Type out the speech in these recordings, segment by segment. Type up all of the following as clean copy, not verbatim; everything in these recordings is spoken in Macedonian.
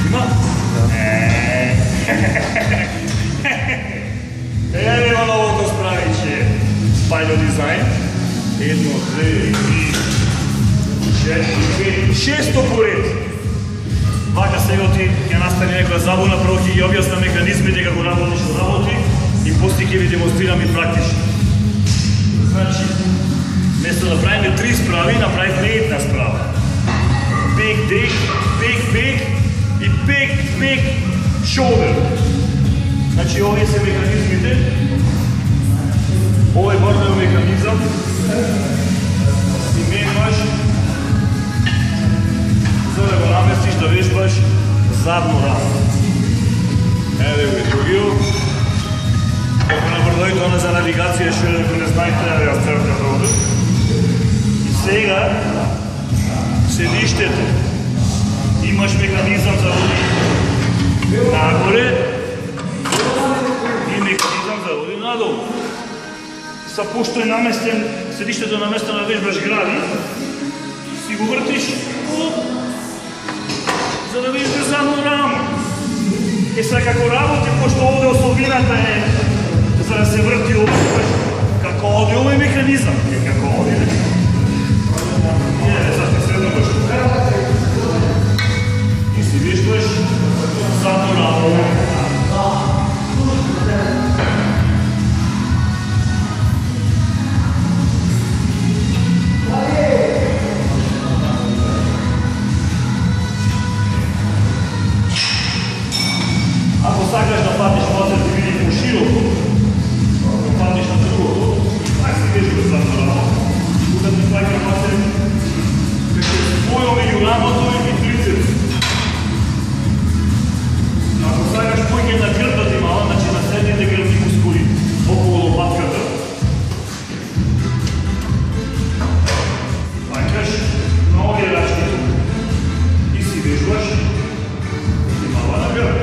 Има? Еве го новото справиче. Спајло дизајн. 1, 2, 3, 4, 5, 6 поред. Вака сега ти ќе настане некоја забуна, прво ќе ги објаснам механизмите како работи и после ќе ви демонстрирам и практично. Значи, вместо да правиме 3 справи, направивме една справа. Бек, дек, бек, бек и бек, бек, шолдер. Значи, овие се механизмите. Ова е бордов механизам. И менуваш за да го наместиш да вежбаш задно рамо. Еве го и другиот. Ако набрдојте она за навигација, што ако не знаете, ја стрелка проводу. И сега, седиштето, имаш механизам за води нагоре и механизам за води надолу. Са пошто е наместен, седиштето е наместено да вежбаш гради, си го вртиш, за да вежбаш задно рамо. И сега како работи, пошто овде особината е за да се врти овде, како оди овој механизам, како оди. И си виждаш задно рамо. Ако сакаш да патиш пазар ти види по-широко, да патиш на другото, так си виждаш задно рамо. Кога ти паќа пазар, како се спојува меѓу рамото и трицепс. Ако сакаш поќе на грб да ти мала, значи на средните грбни мускули околу лопатката. Паќаш на овие рачки и си вежбаш и мала на грб.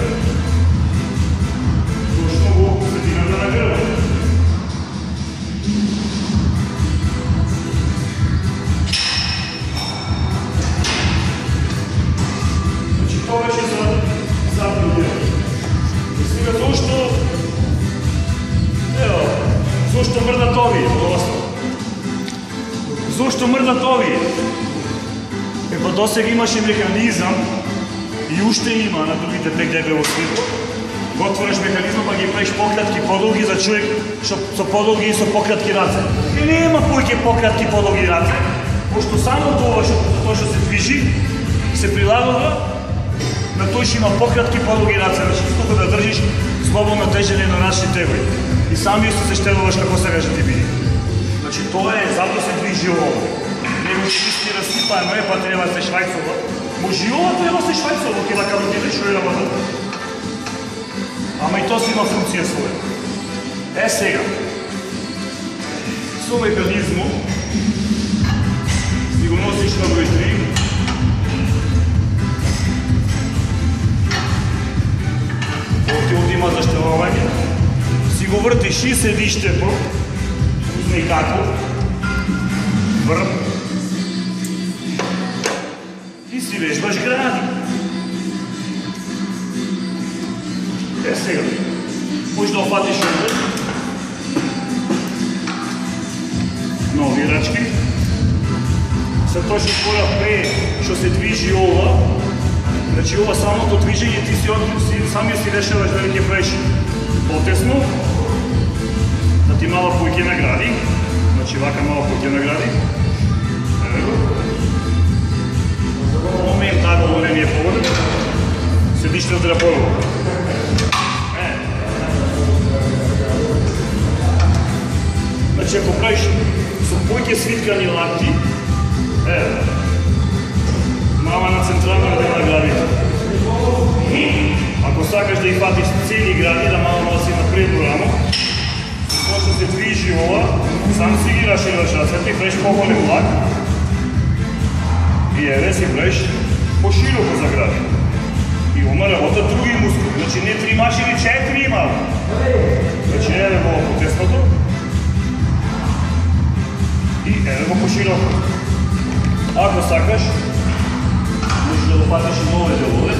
Точно во средината на грба. Значи тоа беше за задни дел. И сега зошто мрдат овие? Зошто мрдат овие? Па досега имаше механизам и уште има на другите бек-депе во светот. Го отвориш механизмот, па ги правиш пократки подолги за човек што со подолги и со пократки раце. И нема поќе пократки подолги раце, пошто само тоа што се движи, се прилагува на тој што има пократки подолги раце, значи стука да држиш слободно тежење на наши тегои. И сами се штелуваш како сакаш да ти биде. Значи тоа е затоа се движи ово. Него ќе ти разсипаемо, па треба се швајцова. Може и ова треба се швајцова, ќе да каротине што е работа. Ама и тоа си има функција своја. Е сега, со механизмот си го носиш на број 3. Овде има заштелување. Си го вртиш и седиштето, некако, врт, и си вежбаш гради. Е сега, можеш да опатиш овде, на овие рачки. Се точно спорав пре што се движи ова, значи ова самото движење ти самиот си решаваш дали ќе правиш потесно, да ти мало поќе награди, значи вака мало поќе награди. Ево. Момент тако во не е поводен, седиште да порува. Значи ако правиш со поќе свиткани лакти, мама на централна дел на градите. Ако сакаш да ги фатиш цели гради, да мало си напредно рамо, пошто се движи ова, сам си ги рашираш рацете и правиш по-голем лак и еве си правиш по-широко за гради. И ома работат други мускули, значи не 3 машини, 4 има. Значи еве го потесното и еве го по-широко. Ако сакаш, можеш да го патиш и нове делове,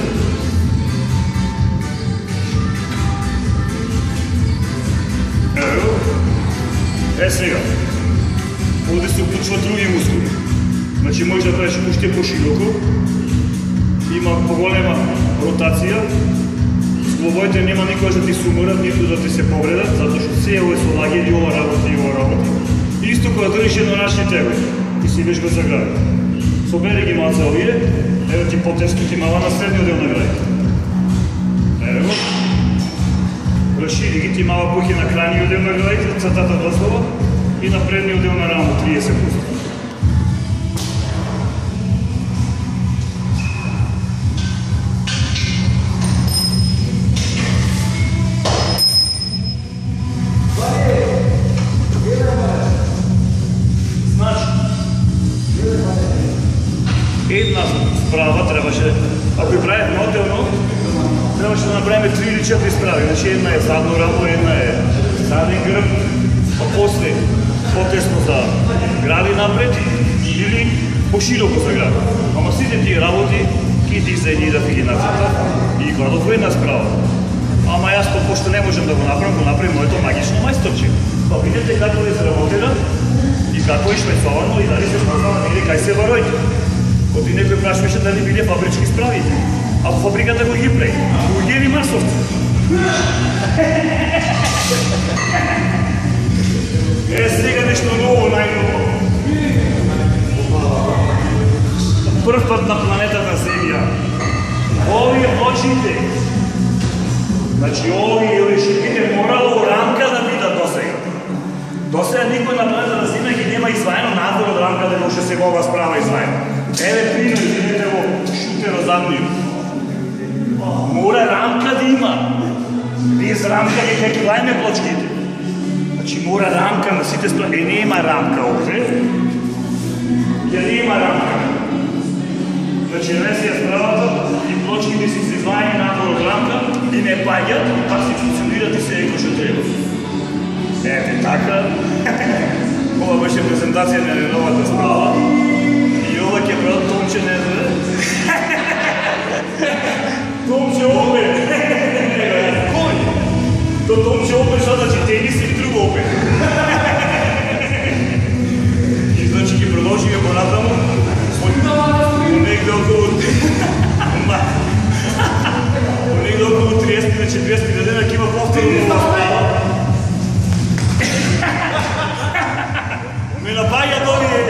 Значи можеш да правиш уште пошироко, има поголема ротација, зглобоите нема никогаш да ти се уморат, ниту да ти се повредат, затоа што се овој со лагери, ова работи и ова работи. Исто кога држиш еднорачни тегло и си веш го загради. Собери ги малце овие, ево ти потесно ти мала на средниот дел на гради. Ево. Расшири ги ти мала пухи на крајниот дел на гради, цртата дослова и на предниот дел на рамо 30%. Една справа требаше, ако ја правим моделно, требаше да направиме 3 или 4 справи. Значи една е задно рамо, една е заден грб, а после потесно за гради напред или пошироко за гради. Ама сите тие работи ги дизајнирав и ги нацртав и ги кладов во една справа. Ама јас то пошто не можем да го направим моето магично мајсторче. Па видете како е изработено и како е швецовано и дали се познава или кај се варојте. Кој некој прашуваше дали биле фабрички справи, а во фабриката го ги прави. Ургери масовци. Сега нешто ново, најново. Прв пат на планетата Земја. Овие очите, значи овие шипите морало рамка да бидат досега. Досега никој на планетата Земја ги нема изваено надвор од рамка да може се ова справа изваено. Еве пример, видите во шутеро задниот. Мора рамка да има. Без рамка ги хекилајме плочките. Значи мора рамка на сите справи. Нема рамка овде. Ја нема рамка. Значи ресија справата и плочките си се извајани надвор од рамка и не паѓат, па си функционират и се еко што треба. Еве така. Ова беше презентација на новата справа. Ова ќе прават Томче не знае. Томче опет! Кој? То Томче опет што значи тенис или друго опет? И значи ќе продолжиме понатаму. Негде околу... Негде околу 30 на 40 дена ќе има повторно нова справа. Ме напаѓат овие...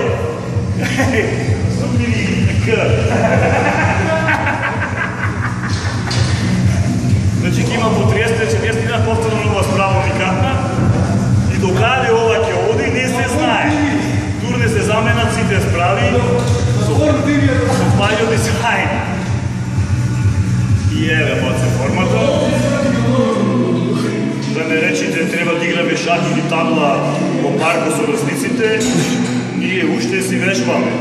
Значи ќе има по 30-40 дена повторно нова справа уникатна и докаде ова ќе оди не се знае. Тур не се заменат сите справи со пајо дизајн. И еве баце формата. Да не речите треба да играме шах или табла во парко со врсниците, ние уште си вежбаме.